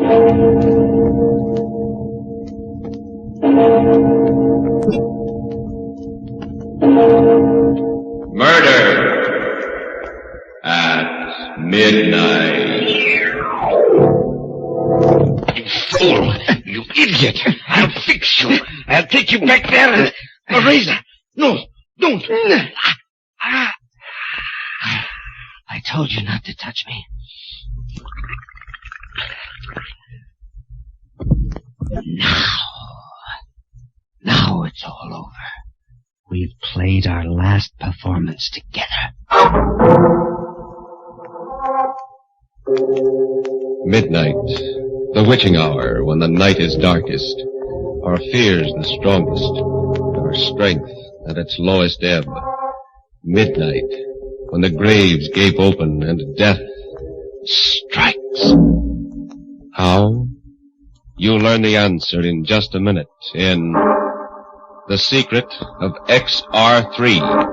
Murder at midnight. You fool! You idiot! I'll fix you! I'll take you back there and... A razor! No, don't! I told you not to touch me. Now it's all over. We've played our last performance together. Midnight, the witching hour, when the night is darkest, our fears the strongest, our strength at its lowest ebb. Midnight, when the graves gape open and death strikes. How? You'll learn the answer in just a minute in The Secret of XR3.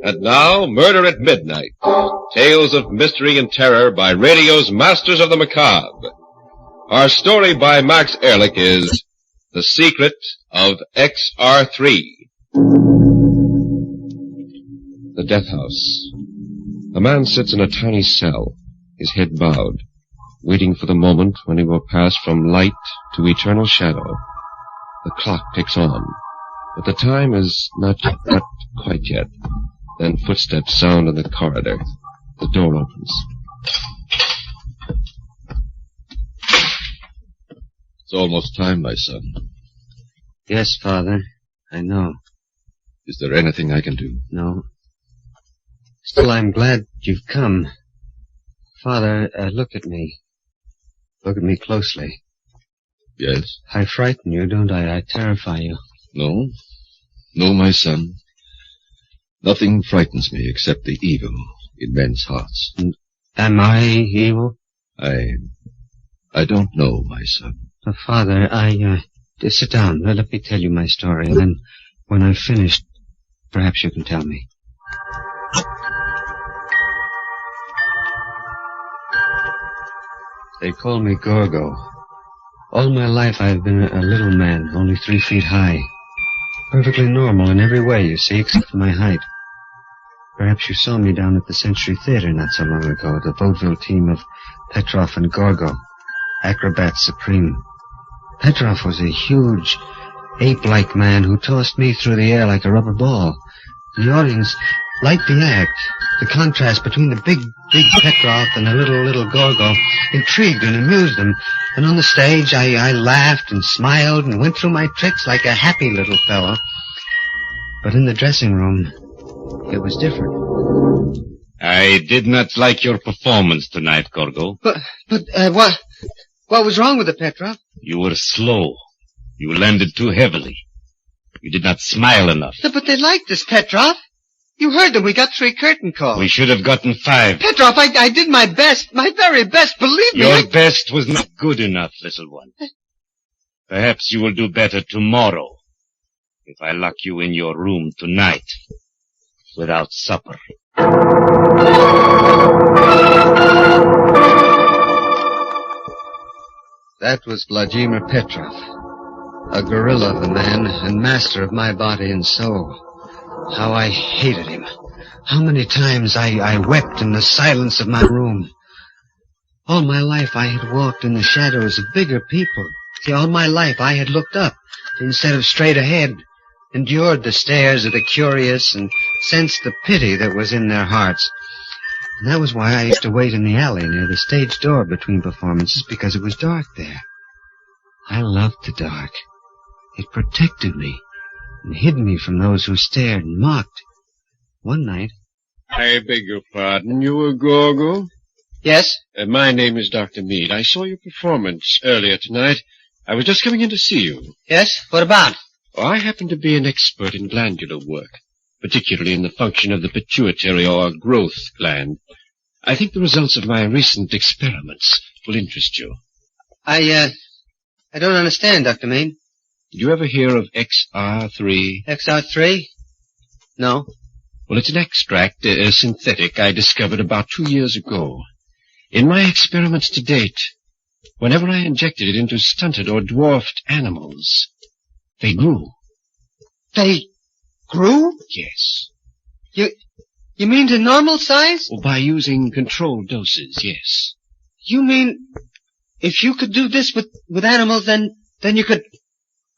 And now, Murder at Midnight. Tales of mystery and terror by radio's Masters of the Macabre. Our story by Max Ehrlich is The Secret of XR3. The Death House. A man sits in a tiny cell, his head bowed, waiting for the moment when he will pass from light to eternal shadow. The clock ticks on, but the time is not quite yet. Then footsteps sound in the corridor. The door opens. It's almost time, my son. Yes, Father, I know. Is there anything I can do? No. Still, I'm glad you've come. Father, look at me. Look at me closely. Yes? I frighten you, don't I? I terrify you. No. No, my son. Nothing frightens me except the evil in men's hearts. And am I evil? I don't know, my son. Father, just sit down. Let me tell you my story, and then when I've finished, perhaps you can tell me. They call me Gorgo. All my life I've been a little man, only 3 feet high. Perfectly normal in every way, you see, except for my height. Perhaps you saw me down at the Century Theater not so long ago, the vaudeville team of Petrov and Gorgo, acrobats supreme. Petrov was a huge, ape-like man who tossed me through the air like a rubber ball. The audience liked the act. The contrast between the big Petrov and the little Gorgo intrigued and amused them. And on the stage, I laughed and smiled and went through my tricks like a happy little fellow. But in the dressing room, it was different. I did not like your performance tonight, Gorgo. But what was wrong with it, Petrov? You were slow. You landed too heavily. You did not smile enough. But they liked us, Petrov. You heard them. We got 3 curtain calls. We should have gotten 5. Petrov, I did my best, my very best, believe me. Your best was not good enough, little one. Perhaps you will do better tomorrow if I lock you in your room tonight without supper. That was Vladimir Petrov, a gorilla of a man and master of my body and soul. How I hated him. How many times I wept in the silence of my room. All my life I had walked in the shadows of bigger people. See, all my life I had looked up instead of straight ahead, endured the stares of the curious and sensed the pity that was in their hearts. And that was why I used to wait in the alley near the stage door between performances, because it was dark there. I loved the dark. It protected me and hid me from those who stared and mocked. One night... I beg your pardon, you were Gorgo? Yes? My name is Dr. Mead. I saw your performance earlier tonight. I was just coming in to see you. Yes? What about? I happen to be an expert in glandular work, particularly in the function of the pituitary or growth gland. I think the results of my recent experiments will interest you. I don't understand, Dr. Mead. Did you ever hear of XR3? XR3? No. Well, it's an extract, synthetic, I discovered about 2 years ago. In my experiments to date, whenever I injected it into stunted or dwarfed animals, they grew. They grew? Yes. You mean to normal size? Well, by using controlled doses, yes. You mean if you could do this with animals, then you could...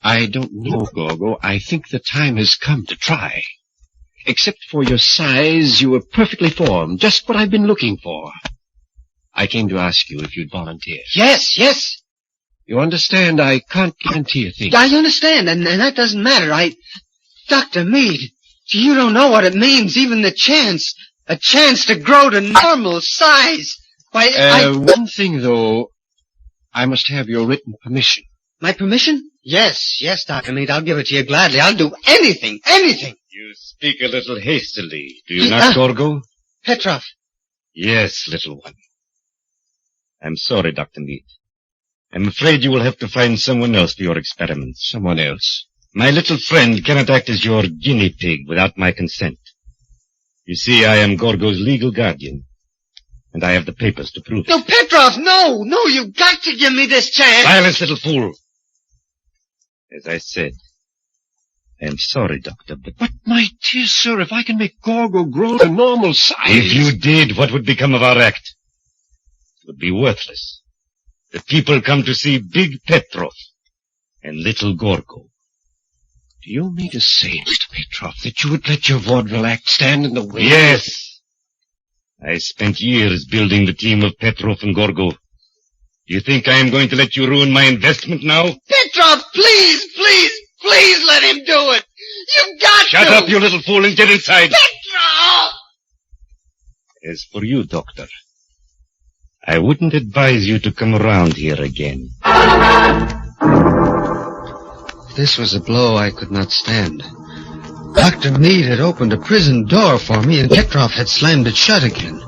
I don't know, Gorgo. I think the time has come to try. Except for your size, you were perfectly formed, just what I've been looking for. I came to ask you if you'd volunteer. Yes. You understand, I can't guarantee a thing. I understand, and that doesn't matter. Dr. Mead, you don't know what it means, even a chance to grow to normal size. One thing, though, I must have your written permission. My permission? Yes, Dr. Mead, I'll give it to you gladly. I'll do anything. You speak a little hastily, do you not, Gorgo? Petrov. Yes, little one. I'm sorry, Dr. Mead. I'm afraid you will have to find someone else for your experiments. Someone else? My little friend cannot act as your guinea pig without my consent. You see, I am Gorgo's legal guardian, and I have the papers to prove it. No, Petrov, no, you've got to give me this chance. Silence, little fool. As I said, I am sorry, Doctor, but... But, my dear sir, if I can make Gorgo grow to normal size... If you did, what would become of our act? It would be worthless. The people come to see Big Petrov and Little Gorgo. Do you mean to say, Mr. Petrov, that you would let your vaudeville act stand in the way? Yes. I spent years building the team of Petrov and Gorgo. Do you think I am going to let you ruin my investment now? Petrov, please let him do it. You've got to. Shut up, you little fool, and get inside. Petrov! As for you, Doctor, I wouldn't advise you to come around here again. This was a blow I could not stand. Dr. Mead had opened a prison door for me, and Petrov had slammed it shut again.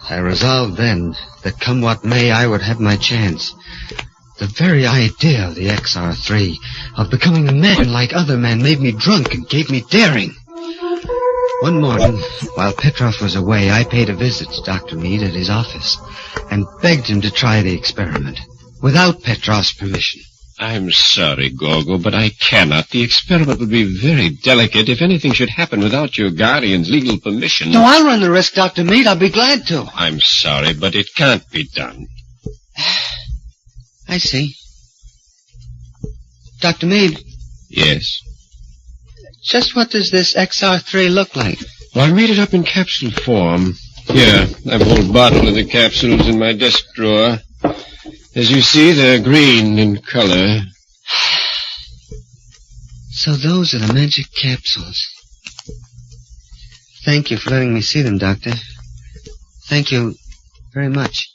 I resolved then that come what may, I would have my chance. The very idea of the XR3, of becoming a man like other men, made me drunk and gave me daring. One morning, while Petrov was away, I paid a visit to Dr. Mead at his office and begged him to try the experiment, without Petrov's permission. I'm sorry, Gorgo, but I cannot. The experiment would be very delicate if anything should happen without your guardian's legal permission. No, I'll run the risk, Dr. Mead. I'll be glad to. I'm sorry, but it can't be done. I see. Dr. Mead. Yes? Just what does this XR3 look like? Well, I made it up in capsule form. Here, I have a whole bottle of the capsules in my desk drawer. As you see, they're green in color. So those are the magic capsules. Thank you for letting me see them, Doctor. Thank you very much.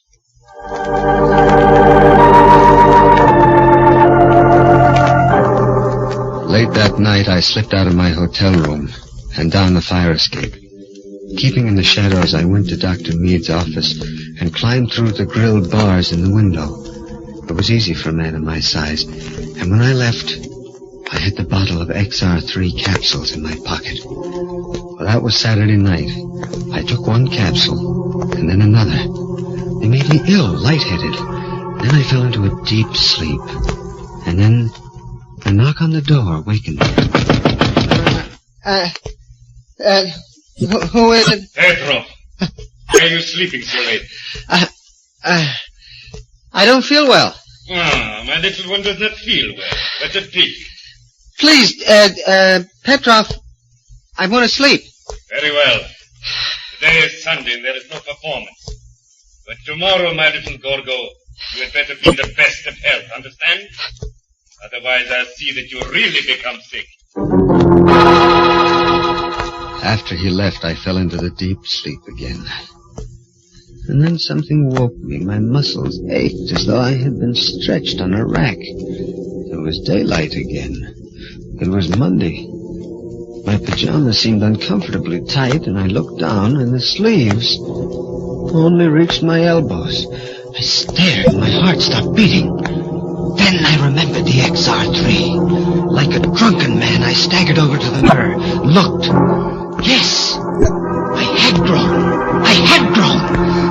Late that night, I slipped out of my hotel room and down the fire escape. Keeping in the shadows, I went to Dr. Mead's office and climbed through the grilled bars in the window. It was easy for a man of my size, and when I left, I had the bottle of XR3 capsules in my pocket. Well, that was Saturday night. I took one capsule, and then another. They made me ill, lightheaded. Then I fell into a deep sleep. And then a knock on the door awakened me. Who is it? Petrov, why are you sleeping so late? I don't feel well. Ah, my little one does not feel well. Let it be. Please, Petrov, I want to sleep. Very well. Today is Sunday and there is no performance. But tomorrow, my little Gorgo, you had better be in the best of health, understand? Otherwise, I'll see that you really become sick. After he left, I fell into the deep sleep again. And then something woke me. My muscles ached as though I had been stretched on a rack. It was daylight again. It was Monday. My pajamas seemed uncomfortably tight, and I looked down, and the sleeves only reached my elbows. I stared, and my heart stopped beating. Then I remembered the XR3. Like a drunken man, I staggered over to the mirror, looked. Yes, I had grown.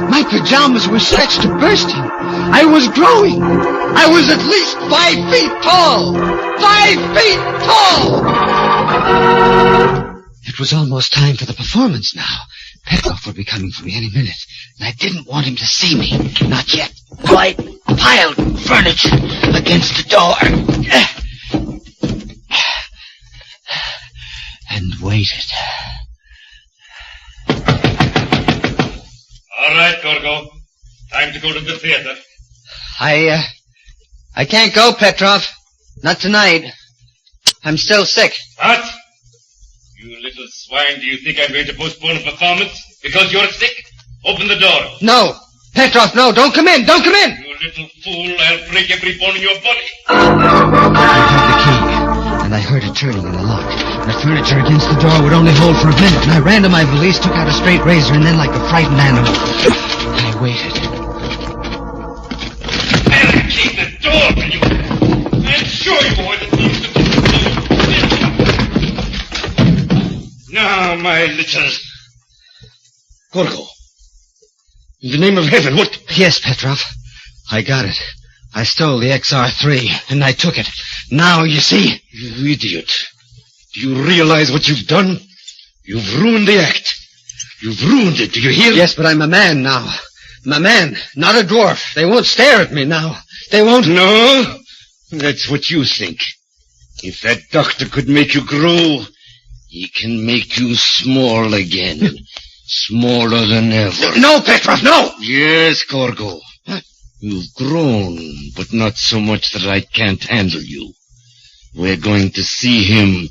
My pajamas were stretched to bursting. I was growing. I was at least 5 feet tall. 5 feet tall! It was almost time for the performance now. Petrov would be coming for me any minute, and I didn't want him to see me. Not yet. So I piled furniture against the door and waited. All right, Gorgo. Time to go to the theater. I can't go, Petrov. Not tonight. I'm still sick. What? You little swine, do you think I'm going to postpone a performance because you're sick? Open the door. No. Petrov, no. Don't come in. Don't come in. You little fool. I'll break every bone in your body. I had the key, and I heard it turning in the lock. The furniture against the door would only hold for a minute, and I ran to my valise, took out a straight razor, and then, like a frightened animal, I waited. Barricade the door, will you? I'll show you what it means to be. Now, my little... Gorgo. In the name of heaven, what... Yes, Petrov. I got it. I stole the XR3, and I took it. Now, you see... You idiot. Do you realize what you've done? You've ruined the act. You've ruined it, do you hear? Yes, but I'm a man now. I'm a man, not a dwarf. They won't stare at me now. They won't... No? That's what you think. If that doctor could make you grow, he can make you small again. Smaller than ever. No, Petrov, no! Yes, Gorgo. You've grown, but not so much that I can't handle you. We're going to see him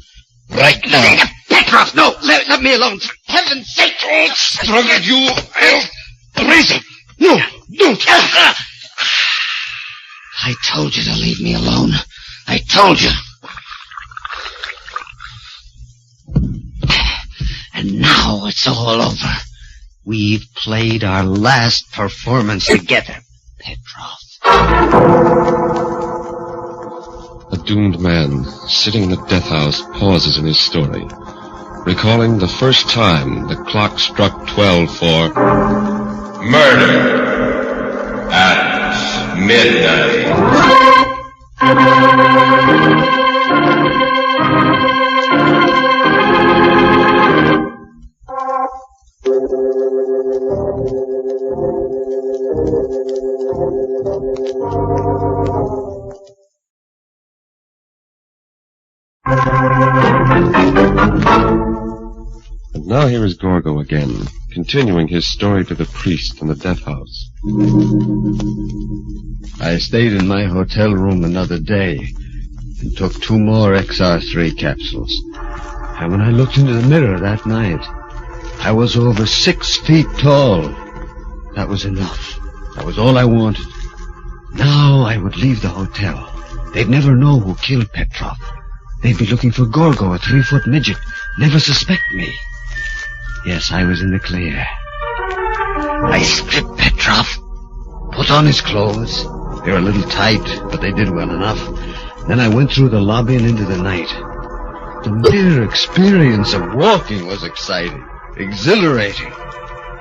right now. Petrov, no! Let me alone, for heaven's sake! Don't struggle, you... Razor! No, don't! I told you to leave me alone. I told you. And now it's all over. We've played our last performance together, Petrov. A doomed man, sitting in a death house, pauses in his story, recalling the first time the clock struck 12 for... Murder at midnight. And now here is Gorgo again, continuing his story to the priest in the death house. I stayed in my hotel room another day and took 2 more XR3 capsules. And when I looked into the mirror that night, I was over 6 feet tall. That was enough. That was all I wanted. Now I would leave the hotel. They'd never know who killed Petrov. They'd be looking for Gorgo, a 3-foot midget. Never suspect me. Yes, I was in the clear. I stripped Petrov, put on his clothes. They were a little tight, but they did well enough. Then I went through the lobby and into the night. The mere experience of walking was exciting, exhilarating,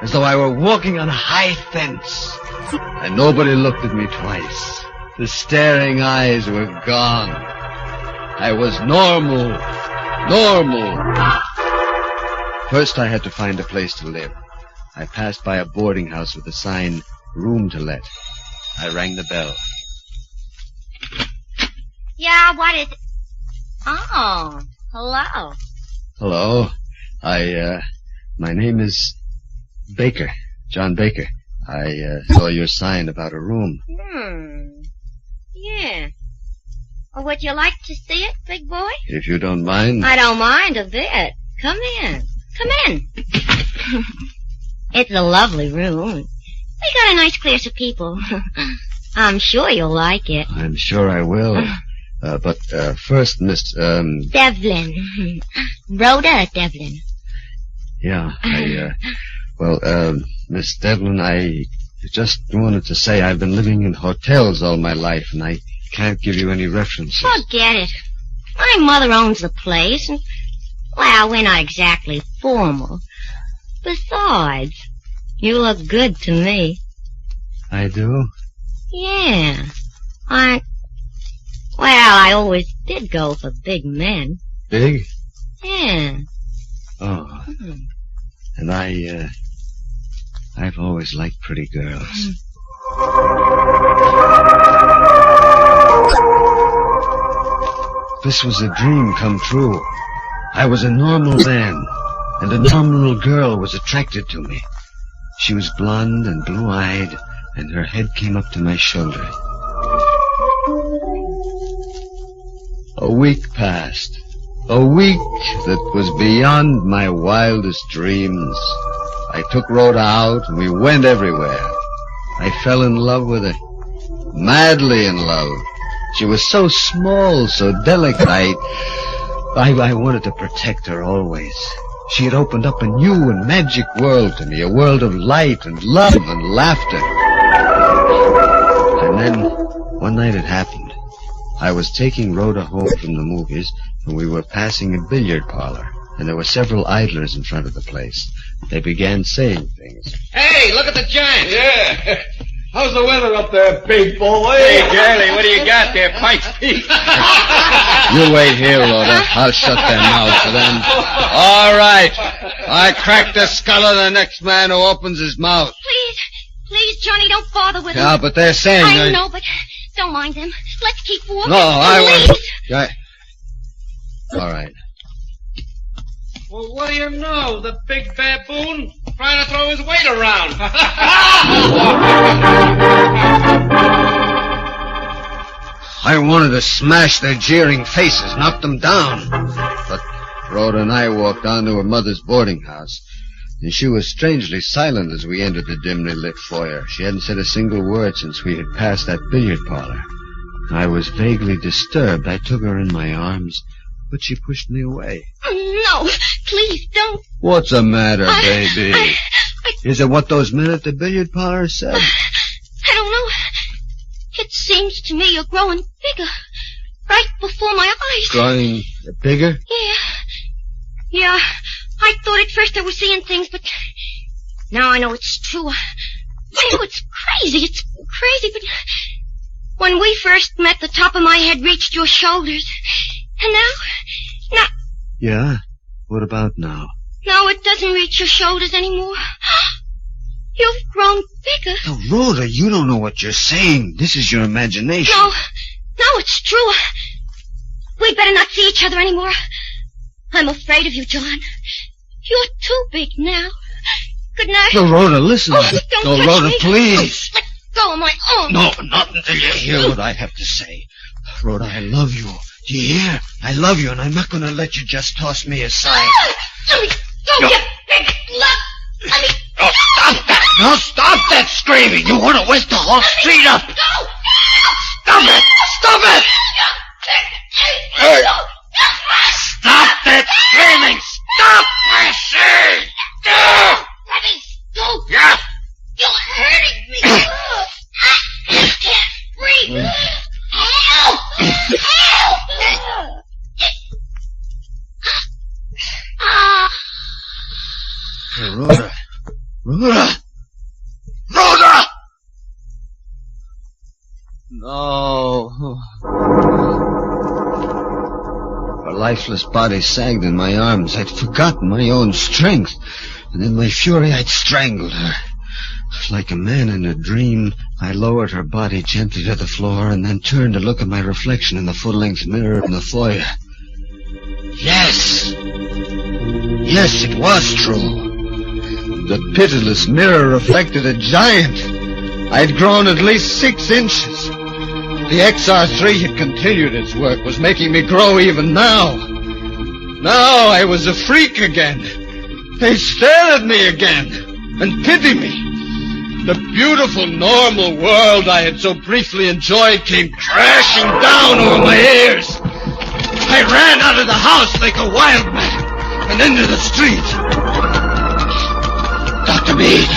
as though I were walking on a high fence. And nobody looked at me twice. The staring eyes were gone. I was normal. First, I had to find a place to live. I passed by a boarding house with a sign, room to let. I rang the bell. Yeah, what is it? Oh, hello. Hello. My name is Baker, John Baker. I saw your sign about a room. Yeah. Well, would you like to see it, big boy? If you don't mind. I don't mind a bit. Come in. Come in. It's a lovely room. We got a nice class of people. I'm sure you'll like it. I'm sure I will. But first, Miss, Devlin. Rhoda Devlin. Yeah, Miss Devlin, I just wanted to say I've been living in hotels all my life, and I can't give you any references. Forget it. My mother owns the place, and, well, we're not exactly formal. Besides, you look good to me. I do? Yeah. I always did go for big men. Big? Yeah. Oh. And I've always liked pretty girls. This was a dream come true. I was a normal man, and a normal girl was attracted to me. She was blonde and blue-eyed, and her head came up to my shoulder. A week passed. A week that was beyond my wildest dreams. I took Rhoda out, and we went everywhere. I fell in love with her. Madly in love. She was so small, so delicate. I wanted to protect her always. She had opened up a new and magic world to me, a world of light and love and laughter. And then, one night it happened. I was taking Rhoda home from the movies, and we were passing a billiard parlor, and there were several idlers in front of the place. They began saying things. Hey, look at the giant! Yeah. How's the weather up there, big boy? Hey, Charlie, what do you got there, Pike's Peak? You wait here, Rhoda. I'll shut their mouths for them. All right. I crack the skull of the next man who opens his mouth. Please, Johnny, don't bother with them. Yeah, but they're saying... I know, but don't mind them. Let's keep walking. No, I Please. want... All right. Well, what do you know? The big baboon trying to throw his weight around. I wanted to smash their jeering faces, knock them down. But Rhoda and I walked on to her mother's boarding house, and she was strangely silent as we entered the dimly lit foyer. She hadn't said a single word since we had passed that billiard parlor. I was vaguely disturbed. I took her in my arms, but she pushed me away. No, please don't. What's the matter, baby? Is it what those men at the billiard parlor said? I don't know. It seems to me you're growing bigger. Right before my eyes. Growing bigger? Yeah. I thought at first I was seeing things, but now I know it's true. I know it's crazy. It's crazy, but when we first met, the top of my head reached your shoulders. And now... Yeah? What about now? Now it doesn't reach your shoulders anymore. You've grown bigger. Now, Rhoda, you don't know what you're saying. This is your imagination. No, it's true. We'd better not see each other anymore. I'm afraid of you, John. You're too big now. Good night. No, Rhoda, listen. Oh, don't touch Rhoda, me. please. Let go of my arm. No, not until you hear what I have to say. Rhoda, I love you. Do you hear? I love you, and I'm not going to let you just toss me aside. Let me go, you big slut. Let me Oh, stop that! No, stop that screaming! You want to wake the whole street up! go. Stop it! Stop it! Hey. Stop that screaming! Stop, I say! Let me go. Yeah. You're hurting me. I can't breathe. Help! Help! Hey, Rhoda. Rhoda! Rhoda! No. Her lifeless body sagged in my arms. I'd forgotten my own strength, and in my fury I'd strangled her. Like a man in a dream, I lowered her body gently to the floor and then turned to look at my reflection in the full-length mirror in the foyer. Yes! Yes, it was true. The pitiless mirror reflected a giant. I'd grown at least 6 inches. The XR3 had continued its work, was making me grow even now. Now I was a freak again. They stared at me again and pitied me. The beautiful, normal world I had so briefly enjoyed came crashing down over my ears. I ran out of the house like a wild man and into the street. Dr. Meade.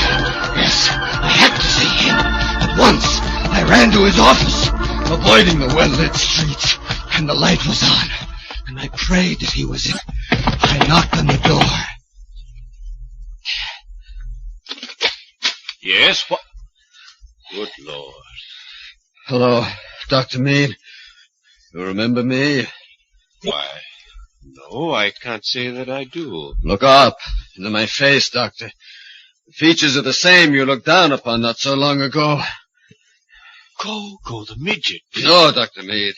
Yes, I had to see him. At once, I ran to his office, avoiding the well-lit streets, and the light was on, and I prayed that he was in. I knocked on the door. Yes, what? Good Lord. Hello, Dr. Meade. You remember me? Why, no, I can't say that I do. Look up into my face, Doctor. The features are the same you looked down upon not so long ago. Gorgo the midget. No, Dr. Meade.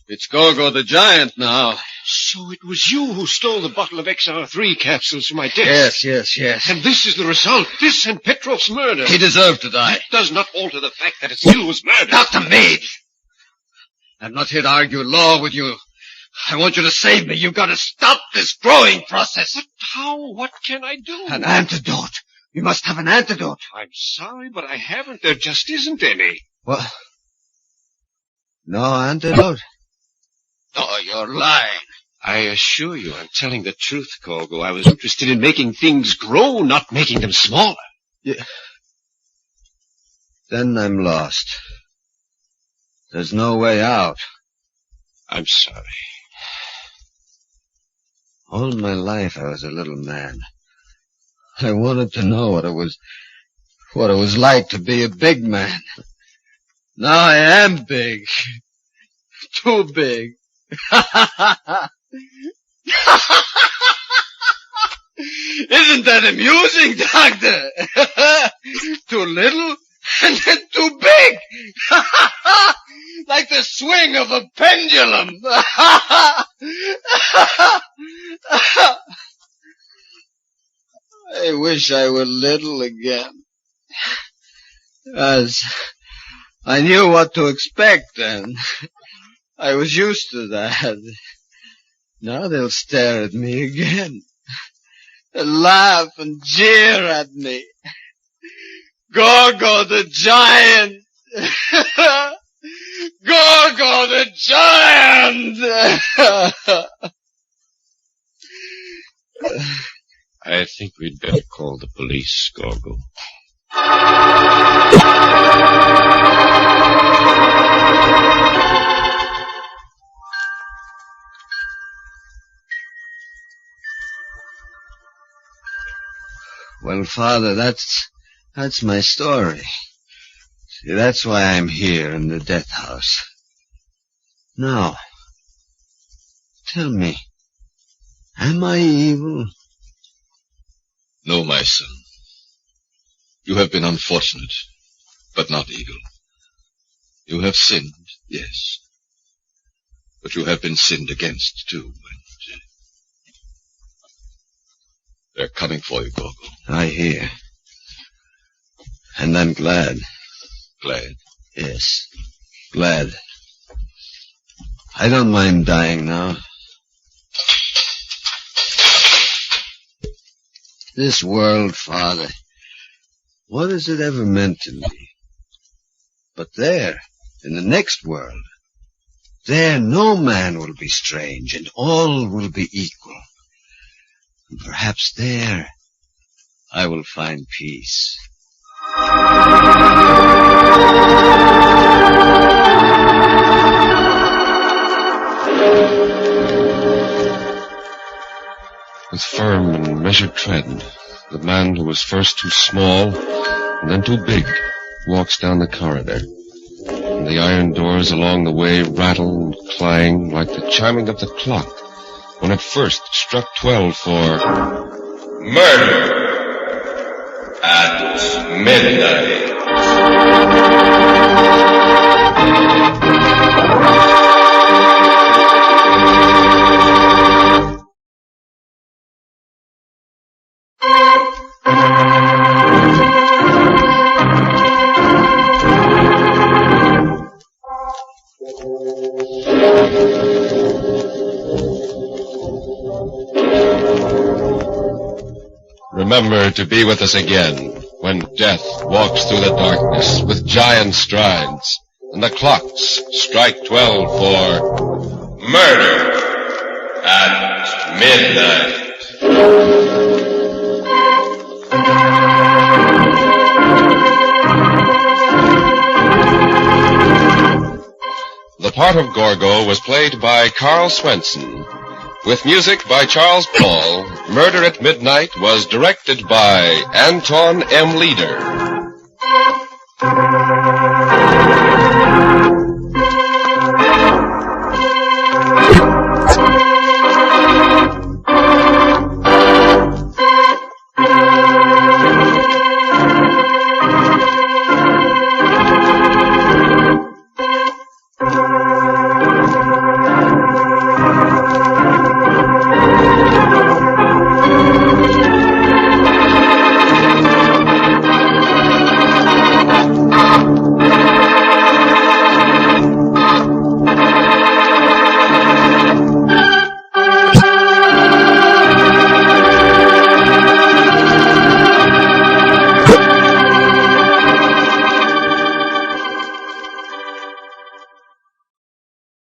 It's Gorgo the giant now. So it was you who stole the bottle of XR3 capsules from my desk. Yes. And this is the result. This and Petrov's murder. He deserved to die. That does not alter the fact that it still was murder. Dr. Meade! I'm not here to argue law with you. I want you to save me. You've got to stop this growing process. But how? What can I do? An antidote. You must have an antidote. I'm sorry, but I haven't. There just isn't any. What? No antidote? Oh, you're lying. I assure you I'm telling the truth, Gorgo. I was interested in making things grow, not making them smaller. Yeah. Then I'm lost. There's no way out. I'm sorry. All my life I was a little man. I wanted to know what it was like to be a big man. Now I am big. Too big. Isn't that amusing, Doctor? Too little and then too big. Like the swing of a pendulum. I wish I were little again. As I knew what to expect then. I was used to that. Now they'll stare at me again. And laugh and jeer at me. Gorgo the giant! Gorgo the giant! I think we'd better call the police, Gorgo. Well, Father, that's my story. See, that's why I'm here in the death house. Now, tell me, am I evil? No, my son. You have been unfortunate, but not evil. You have sinned, yes. But you have been sinned against, too, and they're coming for you, Gorgo. I hear. And I'm glad. Glad? Yes, glad. I don't mind dying now. This world, Father, what has it ever meant to me? But there, in the next world, there no man will be strange, and all will be equal. And perhaps there I will find peace. With firm and measured tread, the man who was first too small and then too big walks down the corridor. And the iron doors along the way rattle and clang like the chiming of the clock when it first struck 12 for Murder at midnight. Remember to be with us again when death walks through the darkness with giant strides, and the clocks strike 12 for Murder at Midnight. The part of Gorgo was played by Carl Swenson. With music by Charles Paul, Murder at Midnight was directed by Anton M. Leader.